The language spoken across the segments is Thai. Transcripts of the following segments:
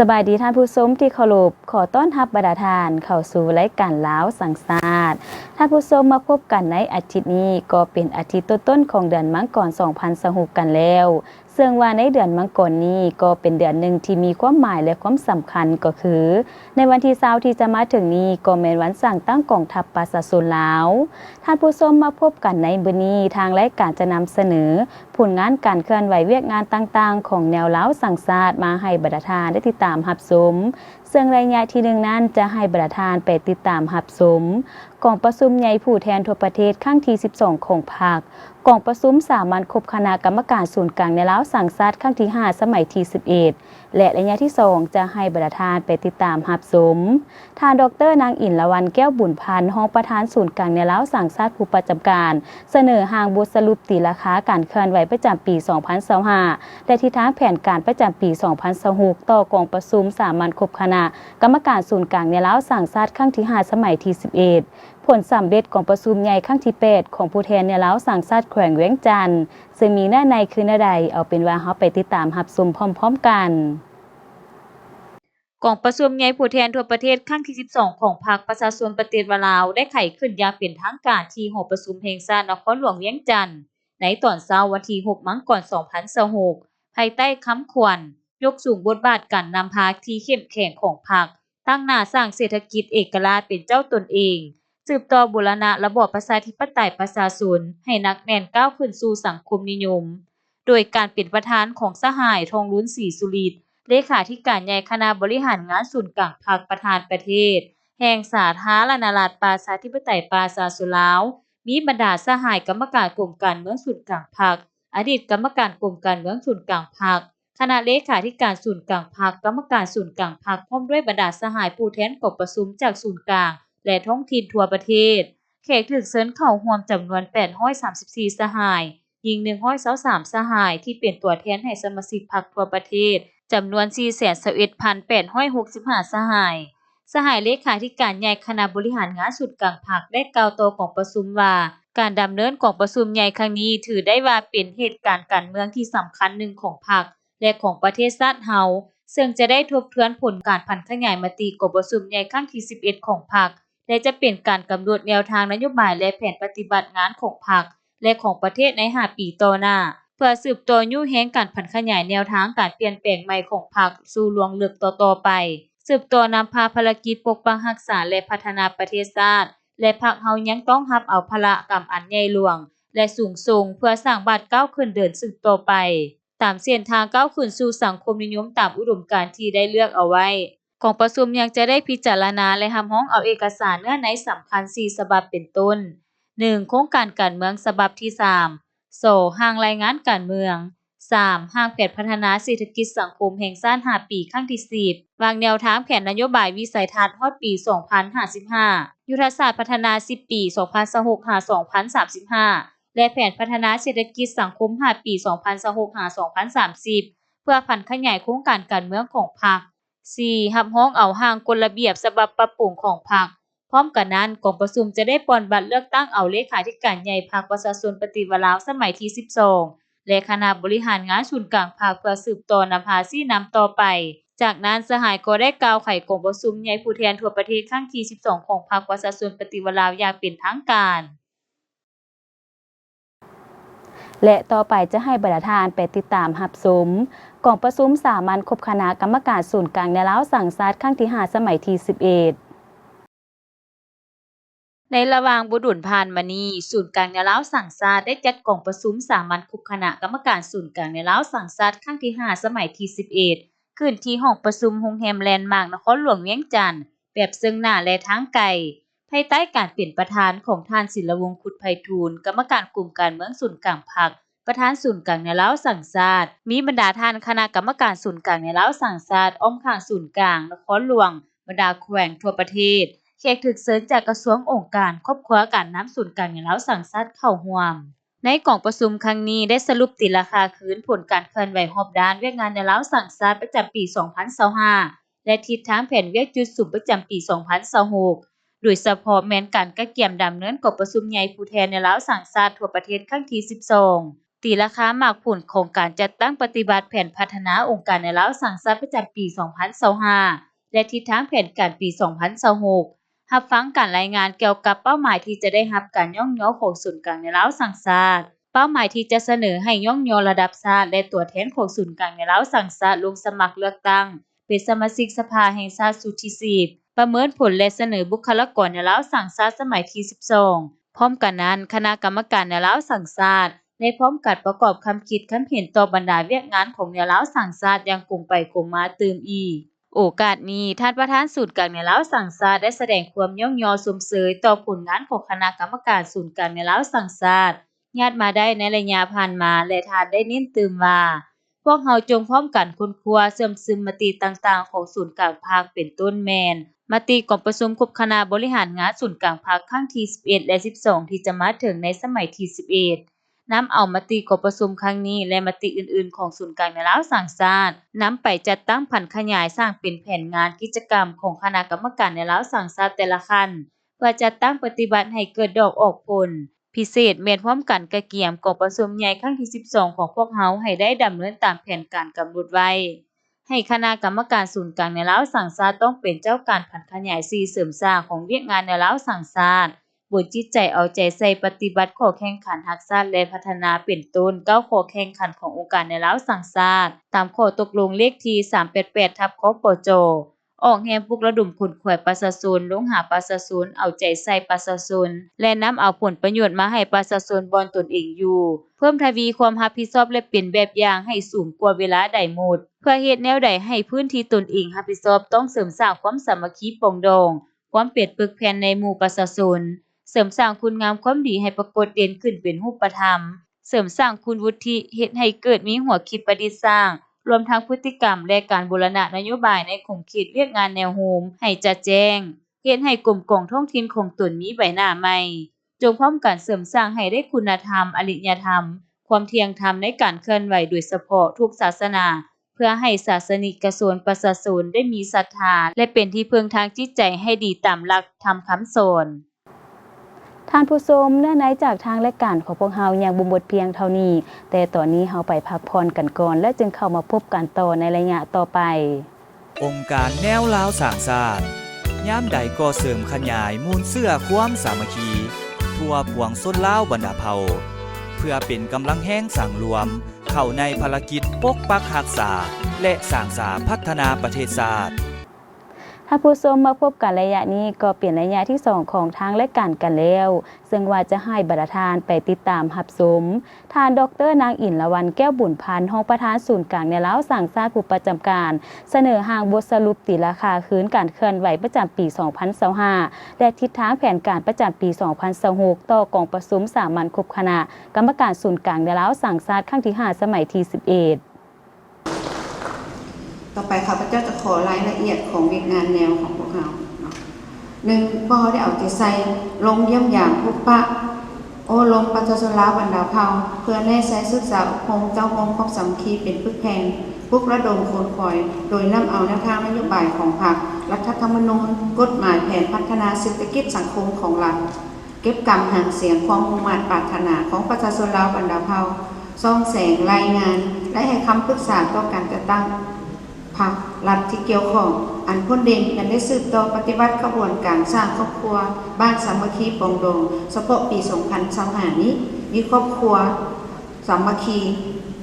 สบายดีท่านผู้ชมที่เคารพขอต้อนรับบรรดาท่านเข้าสู่รายการลาวสังสาสตร์ท่านผู้ชมมาพบกันในอาทิตย์นี้ก็เป็นอาทิตย์ต้นๆของเดือนมังกร2026กันแล้วซึ่งว่าในเดือนมังกรนี้ก็เป็นเดือนหนึ่งที่มีความหมายและความสำคัญก็คือในวันที่20ที่จะมาถึงนี้ก็เป็นวันสร้างตั้งกองทัพประชาชนลาวท่านผู้ชมมาพบกันในมื้อนี้ทางรายการจะนำเสนอผลงานการเคลื่อนไหวเวียกงานต่างๆของแนวลาวสังสาสตร์มาให้บรรดาท่านได้ติดตามรับชมซึ่งระยะที่1นั้นจะให้บรรดาท่านไปติดตามรับชมกองประชุมใหญ่ผู้แทนทั่วประเทศครั้งที่12ของพรรคกองประชุมสามัญครบคณะกรรมการศูนย์กลางในลาวสังสาสตร์ครั้งที่5สมัยที่11และระยะที่2จะให้บรรดาท่านไปติดตามรับชมท่านดร.นางอินละวันแก้วบุญพันธ์รองประธานศูนย์กลางในลาวสังสาสตร์ผู้ประจำการเสนอหางบทสรุปตีราคาการเคลื่อนไหวประจำปี2025และทิศทางแผนการประจำปี2026ต่อกองประชุมสามัญครบคณะกรรมการศูนย์กลางในลาวสังสาสตร์ครั้งที่5สมัยที่11ผลสำเร็จของประชุมใหญ่ครั้งที่8ของผู้แทนในลาวสังสาสตร์แขวงเวียงจันทน์ซึ่งมีหน้าในคือหน้าใดเอาเป็นว่าเฮาไปติดตามรับชมพร้อมๆกันกองประชุมใหญ่ผู้แทนทั่วประเทศครั้งที่12ของพรรคประชาชนประเทศลาวได้ไขขึ้นอย่างเป็นทางการที่หอประชุมแห่งชาตินครหลวงเวียงจันทน์ในตอนเช้าวันที่6มังกร2026ภายใต้คำขวัญยกสูงบทบาทการนำพาที่เข้มแข็งของพรรคตั้งหน้าสร้างเศรษฐกิจเอกราชเป็นเจ้าตนเองสืบต่อบูรณะระบอบประชาธิปไตยประชาชนให้หนักแน่นก้าวขึ้นสู่สังคมนิยมโดยการเป็นประธานของสหายทองลุ้นศรีสุริตเลขาธิการใหญ่คณะบริหารงานศูนย์กลางพรรคประธานประเทศแห่งสาธารณรัฐประชาธิปไตยประชาชนลาวมีบรรดาสหายกรรมการกรมการเมืองศูนย์กลางพรรคอดีตกรรมการกรมการเมืองศูนย์กลางพรรคคณะเลขาธิการศูนย์กลางพรรคกรรมการศูนย์กลางพรรคพร้อมด้วยบรรดาสหายผู้แทนกองประชุมจากศูนย์กลางและท้องถิ่นทั่วประเทศแขกถูกเชิญเข้าร่วมจำนวน834สหายยิง123สหายที่เป็นตัวแทนให้สมาชิกพรรคทั่วประเทศจำนวน 421,865 สหายสหายเลขาธิการใหญ่คณะบริหารงานศูนย์กลางพรรคได้กล่าวต่อกองประชุมว่าการดำเนินกองประชุมใหญ่ครั้งนี้ถือได้ว่าเป็นเหตุการณ์การเมืองที่สำคัญหนึ่งของพรรคและของประเทศชาติเฮาซึ่งจะได้ทบทวนผลการพันขยายมติกองประชุมใหญ่ครั้งที่11ของพรรคและจะเป็นการกำหนดแนวทางนโยบายและแผนปฏิบัติงานของพรรคและของประเทศใน5ปีต่อหน้าเพื่อสืบต่อยุ่งแฮงการพันขยายแนวทางการเปลี่ยนแปลงใหม่ของพรรคสู่ลวงลึกต่อๆไปสืบต่อนำพาภารกิจปกปักรักษาและพัฒนาประเทศชาติและพรรคเฮายังต้องรับเอาภาระกรรมอันใหญ่หลวงและสูงส่งเพื่อสร้างบ้านก้าวขึ้นเดินสืบต่อไปตามเส้นทางก้าวขึ้นสู่สังคมนิยมตามอุดมการณ์ที่ได้เลือกเอาไว้ของประชุมยังจะได้พิจารณาและรับรองเอาเอกสารเนื้อในสำคัญ4ฉบับเป็นต้น1โครงการการเมืองฉบับที่3 2ร่างรายงานการเมือง3ร่างแผนพัฒนาเศรษฐกิจสังคมแห่งชาติ5ปีครั้งที่10วางแนวทางแผนนโยบายวิสัยทัศน์ฮอดปี2055ยุทธศาสตร์พัฒนา10ปี2026-2035และแผนพัฒนาเศรษฐกิจสังคม5ปี2026-2030เพื่อพันขยายโครงการการเมืองของพรรค4รับรองเอาร่างกฎระเบียบฉบับปรับปรุงของพรรคพร้อมกันนั้นกองประชุมจะได้ปอนบัตรเลือกตั้งเอาเลขาธิการใหญ่พรรคประชาชนปฏิวัติลาวสมัยที่12และคณะบริหารงานศูนย์กลางพรรคเพื่อสืบต่อนำพาซี่นำต่อไปจากนั้นสหายก็ได้กล่าวไขกองประชุมใหญ่ผู้แทนทั่วประเทศครั้งที่12ของพรรคประชาชนปฏิวัติลาวอย่างเป็นทางการและต่อไปจะให้บรรดาท่านไปติดตามรับชมกองประชุมสามัญครบคณะกรรมการศูนย์กลางในลาวสังสาสตร์ครั้งที่5สมัยที่11ในระหว่างบ่ดุลผ่านมานี้ศูนย์กลางในลาวสังสาสตร์ได้จัดกองประชุมสามัญครบคณะกรรมการศูนย์กลางในลาวสังสาสตร์ครั้งที่5สมัยที่11ขึ้นที่ห้องประชุมโรงแรมแลนด์มาร์คนครหลวงเวียงจันทน์แบบซึ่งหน้าและทางไกลภายใต้การเป็นประธานของท่านศิลวงศ์ขุดไพฑูรย์กรรมการกลุ่มการเมืองศูนย์กลางพรรคประธานศูนย์กลางในลาวสังสาสตร์มีบรรดาท่านคณะกรรมการศูนย์กลางในลาวสังสาสตร์อ้อมข้างศูนย์กลางนครหลวงบรรดาแขวงทั่วประเทศแขกถูกเชิญจากกระทรวงองค์การครอบครัวการนำศูนย์กลางในลาวสังสาสตร์เข้าร่วมในกองประชุมครั้งนี้ได้สรุปตีราคาคืนผลการเคลื่อนไหวรอบด้านเวียกงานในลาวสังสาสตร์ประจำปี2025และทิศทางแผนเวียกจุดสูงประจำปี2026โดยเฉพาะแม้นการกระเกียมดำเนินกองประชุมใหญ่ผู้แทนในลาวสังสาสตร์ทั่วประเทศครั้งที่12 ตีราคาหมากผลของการจัดตั้งปฏิบัติแผนพัฒนาองค์การในลาวสังสรรค์ประจำปี 2025 และทิศทางแผนการปี 2026 รับฟังการรายงานเกี่ยวกับเป้าหมายที่จะได้รับการย่องย่อของศูนย์กลางในลาวสังสรรค์เป้าหมายที่จะเสนอให้ย่องย่อระดับชาติและตัวแทนของศูนย์กลางในลาวสังสรรค์ลงสมัครเลือกตั้งเป็นสมาชิกสภาแห่งชาติสุดที่ 10 ประเมินผลและเสนอบุคลากรในลาวสังสรรค์สมัยที่ 12 พร้อมกันนั้นคณะกรรมการในลาวสังสรรค์ได้พร้อมกัดประกอบคำคิดคำเห็นต่อบรรดาเวียกงานของแนวลาวสังสรรค์อย่างคงไปคงมาเติมอีกโอกาสนี้ท่านประธานศูนย์กลางแนวลาวสังสรรค์ได้แสดงความย่องยอสมเสยต่อผลงานของคณะกรรมการศูนย์กลางแนวลาวสังสรรค์ญาติมาได้ในระยะผ่านมาและท่านได้เน้นเติมว่าพวกเฮาจงพร้อมกันค้นคว้าเสริมซึมมติต่างๆของศูนย์กลางภาคเป็นต้นแม่นมติของประชุมคณะคณะบริหารงานศูนย์กลางภาคครั้งที่ 11 และ 12 ที่จะมาถึงในสมัยที่ 11 นำเอามติของประชุมครั้งนี้และมติอื่นๆของศูนย์กลางในลาวสังสรรค์นำไปจัดตั้งผันขยายสร้างเป็นแผนงานกิจกรรมของคณะกรรมการในลาวสังสรรค์แต่ละขั้นเพื่อจัดตั้งปฏิบัติให้เกิดดอกออกผลพิเศษแม่นพร้อมกันกะเกียมของประชุมใหญ่ครั้งที่ 12 ของพวกเฮาให้ได้ดำเนินตามแผนการกำหนดไว้ให้คณะกรรมการศูนย์กลางในลาวสังสรรค์ต้องเป็นเจ้าการผันขยาย4เสริมสร้างของเวียกงานในลาวสังสรรค์บนจิตใจเอาใจใส่ปฏิบัติข้อแข่งขันรักษาและพัฒนาเป็นต้น9ข้อแข่งขันขององค์การในลาวสังสรรค์ตามข้อตกลงเลขที่ 388 คปจ.ออกแรงปลุกระดมขนขวายประชาชนลงหาประชาชนเอาใจใส่ประชาชนและนำเอาผลประโยชน์มาให้ประชาชนบอนตนเองอยู่เพิ่มทวีความรับผิดชอบและเป็นแบบอย่างให้สูงกว่าเวลาใดหมดเพื่อเฮ็ดแนวใดให้พื้นที่ตนเองรับผิดชอบต้องเสริมสร้างความสามัคคีปรองดองความเปรียบปึกแผ่นในหมู่ประชาชนเสริมสร้างคุณงามความดีให้ปรากฏเด่นขึ้นเป็นรูปธรรมเสริมสร้างคุณวุฒิเฮ็ดให้เกิดมีหัวคิดประดิษฐ์สร้างรวมทั้งพฤติกรรมและการบูรณะนโยบายในขงเขตเวียกงานแนวโฮมให้จัดแจ้งเฮ็ดให้กรมกองท้องถิ่นของตนมีใบหน้าใหม่จงพร้อมกันเสริมสร้างให้ได้คุณธรรมอริยธรรมความเที่ยงธรรมในการเคลื่อนไหวโดยเฉพาะทุกศาสนาเพื่อให้ศาสนิกชนประชาชนได้มีศรัทธาและเป็นที่พึ่งทางจิตใจให้ดีตามหลักธรรมคำสอนท่านผู้ชมเนื่องในจากทางรายการของพวกเฮายังบ่หมดเพียงเท่านี้แต่ตอนนี้เฮาไปพักผ่อนกันก่อนและจึงเข้ามาพบกันต่อในระยะต่อไปองค์การแนวลาวสร้างชาติยามใดก็เสริมขยายมูลเสื้อความสามัคคีทั่วปวงชนลาวบรรดาเผ่าเพื่อเป็นกำลังแห้งสร้างรวมเข้าในภารกิจปกปักรักษาและสร้างสรรค์พัฒนาประเทศชาติถ้าผู้ชมมาพบกันระยะนี้ก็เปลี่ยนระยะที่2ของทางรายการกันแล้วซึ่งว่าจะให้บรรดาทานไปติดตามรับชมทานดร.นางอินละวันแก้วบุญพันธ์รองประธานศูนย์กลางในลาวสังสรรค์ผู้ประจำการเสนอหางบทสรุปตีราคาคืนการเคลื่อนไหวประจำปี 2025และทิศทางแผนการประจำปี 2026ต่อกองประชุมสามัญครบคณะกรรมการศูนย์กลางในลาวสังสรรค์ครั้งที่5สมัยที่11ต่อไปข้าพเจ้าจะขอรายละเอียดของเวียกงานแนวของพวกเราหนึ่งพอได้เอาใจใส่ลงเยี่ยมอย่างพบปะลงประชาชนลาวบรรดาเผ่าเพื่อแน่ใช้ศึกษาอบรมเจ้าองค์ความสามัคคีเป็นปึกแผ่นปลุกระดมโคนคอยโดยนำเอาแนวทางนโยบายของพรรครัฐธรรมนูญกฎหมายแผนพัฒนาเศรษฐกิจสังคมของรัฐเก็บกำหางเสียงความมุ่งมั่นปรารถนาของประชาชนลาวบรรดาเผ่าส่องแสงรายงานและให้คำปรึกษาต่อการจัดตั้งพรรครัฐที่เกี่ยวข้องอันพ้นเด่นยังได้สืบต่อปฏิบัติกระบวนการสร้างครอบครัวบ้านสามัคคีปรองดองเฉพาะปี 2025 นี้มีครอบครัวสามัคคี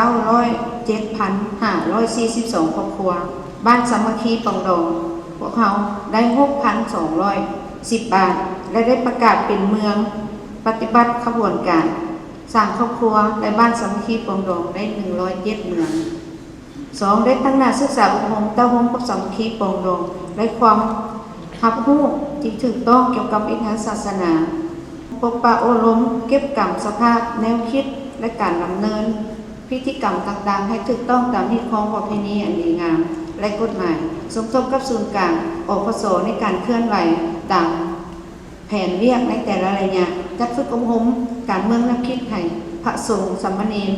907,542 ครอบครัวบ้านสามัคคีปรองดองพวกเขาได้ 6,210 บาทและได้ประกาศเป็นเมืองปฏิบัติกระบวนการสร้างครอบครัวในบ้านสามัคคีปรองดองได้107เมือง2ได้ตั้งหน้าศึกษาอบรมเต้าหงกับสามัคคีปรองดองและความรับรู้ที่ถูกต้องเกี่ยวกับวิถีศาสนาพบปะอบรมเก็บกรรมสภาพแนวคิดและการดำเนินพิธีกรรมต่างๆให้ถูกต้องตามนิยมประเพณีอันดีงามและกฎหมายสมทบกับศูนย์กลางอพสในการเคลื่อนไหวตามแผนเวียกในแต่ละระยะจัดฝึกอบรมการเมืองนักคิดให้พระสงฆ์สามเณร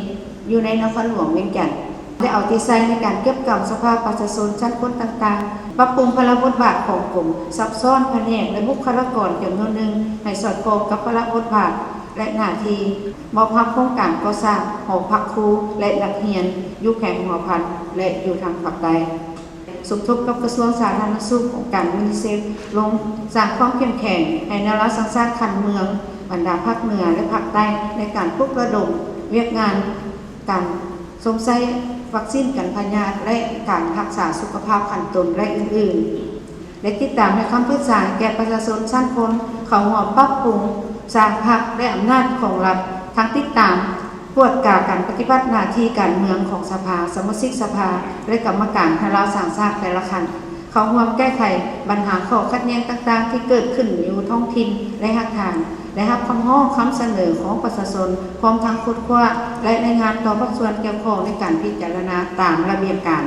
อยู่ในนครหลวงเวียงจันทน์ได้เอาใจใส่ในการเก็บกำสภาพประชาชนชั้นคนต่างๆปรับปรุงพระบทบาทของกลุ่มซับซ้อนแผนกและบุคลากรจำนวนหนึ่งให้สอดคล้องกับพระบทบาท และหน้าที่มอบรับโครงการก่อสร้างหอพักครูและนักเรียนอยู่แคมป์หอพันและอยู่ทางภาคใต้สมทบกับกระทรวงสาธารณสุของการยูนิเซฟลงสร้างความเข้มแข็งให้แนวรักษาชาติคันเมืองบรรดาภาคเหนือและภาคใต้ในการปลุกระดมเวียกงานการสงสัยวัคซีนกันพยาธิและการรักษาสุขภาพขั้นต้นและอื่นๆและติดตามในคำปรึกษาแก่ประชาชนชั้นคนเขาหัวปรับปรุงสร้างพรรคและอำนาจของรัฐทั้งติดตามตรวจการปฏิบัติหน้าที่การเมืองของสภาสมาชิกสภาและกรรมการให้เราสร้างชาติแต่ละคันเขาร่วมแก้ไขปัญหาข้อขัดแย้งต่างๆที่เกิดขึ้นอยู่ท้องถิ่นและภาคทางและรับคำร้องคำเสนอของประชาชนพร้อมทั้งขุดคว้าและรายงานต่อภาคส่วนเกี่ยวข้องในการพิจารณาตามระเบียบการ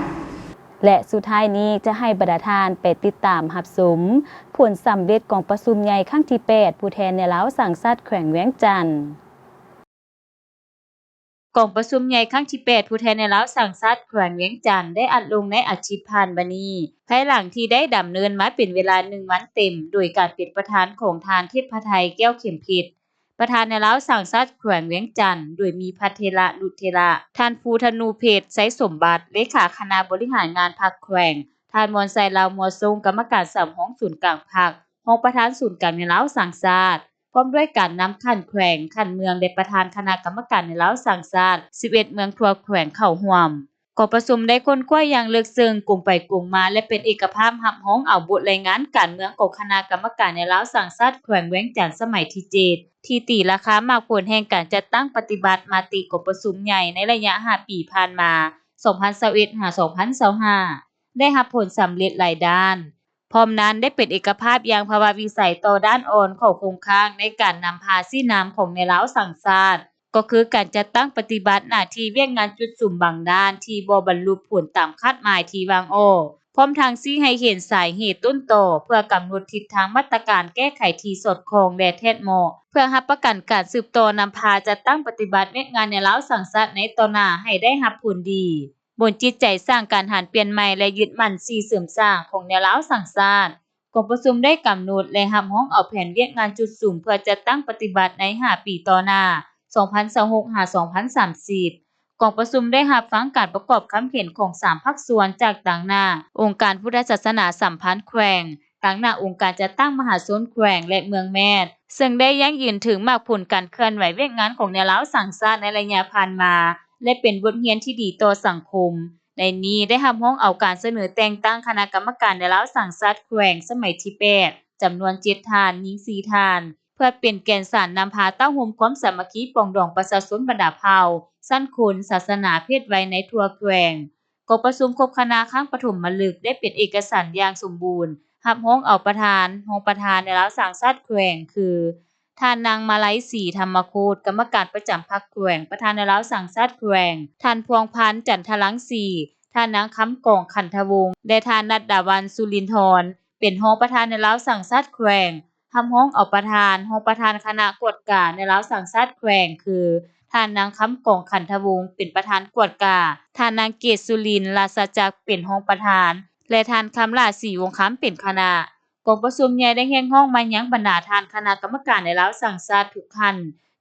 และสุดท้ายนี้จะให้บรรดาทานไปติดตามรับชมผลสำเร็จของประชุมใหญ่ครั้งที่8ผู้แทนในลาวสังสัตย์แขวงเวียงจันทน์กองประชุมใหญ่ครั้งที่8ผู้แทนในลาวสังสัตย์แขวงเวียงจันทน์ได้อัดลงในอาทิตย์ผ่านมานี้ภายหลังที่ได้ดำเนินมาเป็นเวลา1วันเต็มโดยการเป็นประธานของทานเทพไทยแก้วเข็มพิษประธานในลาวสังสัตย์แขวงเวียงจันทน์โดยมีพระเทระนุเทระท่านภูธนูเพชรไสสมบัติเลขาคณะบริหารงานพรรคแขวงท่านมนต์ไซลาวมัวทรงกรรมการสำห้องศูนย์กลางพรรครองประธานศูนย์กลางในลาวสังชาติพร้อมด้วยการนำขั้นแขวงขั้นเมืองและประธานคณะกรรมการในลาวสังชาติ11เมืองทั่วแขวงเข้าร่วมกองประชุมได้ค้นคว้าอย่างลึกซึ้งกงไปกงมาและเป็นเอกภาพรับร้องเอาบทรายงานการเมืองของคณะกรรมการในลาวสังชาติแขวงเวียงจันทน์สมัยที่7ที่ตีราคามากผลแห่งการจัดตั้งปฏิบัติมาติกองประชุมใหญ่ในระยะ5ปีผ่านมา2021-2025ได้รับผลสำเร็จหลายด้านพร้อมนั้นได้เป็นเอกภาพอย่างภาวะวิสัยต่อด้านอ่อนของโครงค้างในการนำพาซี่น้ำของในลาวสังชาติก็คือการจัดตั้งปฏิบัติหน้าที่เวียกงานจุดสุ่มบางด้านที่บ่บรรลุผลตามคาดหมายที่วางอ้อพร้อมทางชี้ให้เห็นสาเหตุต้นตอเพื่อกำหนดทิศทางมาตรการแก้ไขที่สอดคล้องและแท้เหมาะเพื่อรับประกันการสืบต่อนำพาจัดตั้งปฏิบัติเวียกงานในลาวสังชาติในต่อหน้าให้ได้รับผลดีบนจิตใจสร้างการหันเปลี่ยนใหม่และยึดมั่นสีเสริมสร้างของแนวลาวสังชาติกองประชุมได้กำหนดและรับร้องเอาแผนเวียกงานจุดสุ่มเพื่อจัดตั้งปฏิบัติใน5ปีต่อหน้า2026-2030 กองประชุมได้รับฟังการประกอบความเห็นของ3ภาคส่วนจากต่างหน้าองค์การพุทธศาสนาสัมพันธ์แขวงต่างหน้าองค์การจัดตั้งมหาชนแขวงและเมืองแม่นซึ่งได้ยั่งยืนถึงมากผลการเคลื่อนไหวเวียกงานของแนวลาวสังชาติในระยะผ่านมาและเป็นบทเรียนที่ดีต่อสังคมในนี้ได้รับร้องเอาการเสนอแต่งตั้งคณะกรรมการแนวลาวสังชาติแขวงสมัยที่8จำนวน7ท่านหญิง4ท่านเพื่อเป็นแกนสารนำพาตั้งห่มความสามัคคีปรองดองประชาชนบรรดาเผ่าสั้นคนศาสนาเพศไว้ในทั่วแขวงกองประชุมครบคณะครั้งปฐมฤกษ์ได้เป็นเอกสารอย่างสมบูรณ์รับร้องเอาประธานรองประธานในลาวสังชาติแขวงคือท่านนางมาลัยศรีธรรมโคตรกรรมการประจำพรรคแขวงประธานในลาวสังชาติแขวงท่านพวงพันธ์จันทลังสีท่านนางคำกองขันธวงศ์และท่านนัดดาวันสุรินทร์เป็นรองประธานในลาวสังชาติแขวงทำห้องเอาประธานรองประธานคณะกวดกาในลาวสังชาติแขวงคือท่านนางคำกองขันธวงศ์เป็นประธานกวดกาท่านนางเกศสุรินทร์ราชจักรเป็นรองประธานและท่านคำลาศรีวงศ์คำเป็นคณะกองประชุมใหญ่ได้แห่งห้องมายังบรรดาท่านคณะกรรมการในลาวสังชาติทุกท่าน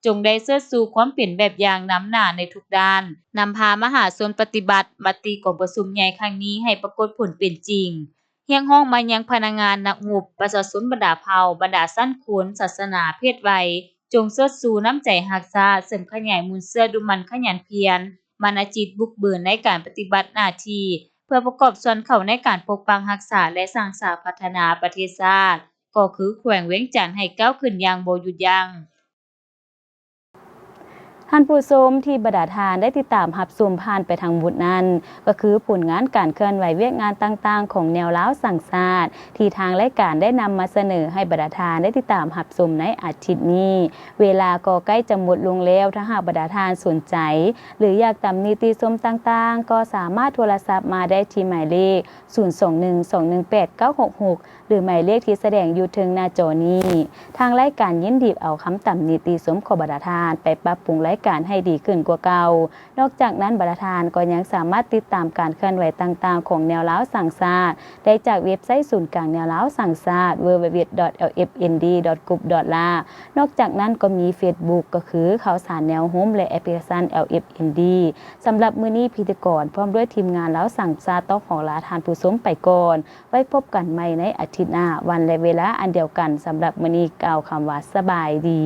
จงได้เชิดสู่ความเป็นแบบอย่างนำหน้าในทุกด้านนำพามหาชนปฏิบัติมติกองประชุมใหญ่ครั้งนี้ให้ปรากฏผลเป็นจริงเฮียงห้องมายังพนักงานนักงบประชาชนบรรดาเผ่าบรรดาสั้นคนศาสนาเพศวัยจงเชิดสู่น้ำใจรักษาเสริมขยายมูลเสื้อดุมันขยันเพียรมานะจิตบุกเบิกในการปฏิบัติหน้าที่เพื่อประกอบส่วนเข้าในการปกปักรักษาและสร้างสรรค์พัฒนาประเทศชาติก็คือแขวงเวียงจันทน์ให้ก้าวขึ้นอย่างบ่หยุดยั้งท่านผู้ชมที่บรรดาทานได้ติดตามรับชมผ่านไปทางบุตรนั้นก็คือผลงานการเคลื่อนไหวเวียกงานต่างๆของแนวลาวสังชาติที่ทางรายการได้นำมาเสนอให้บรรดาทานได้ติดตามรับชมในอาทิตย์นี้เวลาก็ใกล้จะหมดลงแล้วถ้าหากบรรดาทานสนใจหรืออยากตำนิติชมต่างๆก็สามารถโทรศัพท์มาได้ที่หมายเลข0212189966หรือหมายเลขที่แสดงอยู่ถึงหน้าจอนี้ทางรายการยินดีเอาคำตำนิติชมของบรรดาทานไปปรับปรุงราย การให้ดีขึ้นกว่าเก่านอกจากนั้นบรรทานก็ยังสามารถติดตามการเคลื่อนไหวต่างๆของแนวล้าวสั่งศาสตร์ได้จากเว็บไซต์ศูนย์กลางแนวล้าวสั่งศาสตร์ www.lfnd.gov.la นอกจากนั้นก็มี Facebook ก็คือข่าวสารแนวโฮมและแอปพลิเคชัน LFND สำหรับมื้อนี้พิธีกรพร้อมด้วยทีมงานล้าวสั่งศาสตร์ต้องของลาทานผู้ชมไปก่อนไว้พบกันใหม่ในอาทิตย์หน้าวันและเวลาอันเดียวกันสำหรับมื้อนี้กล่าวคำว่าสบายดี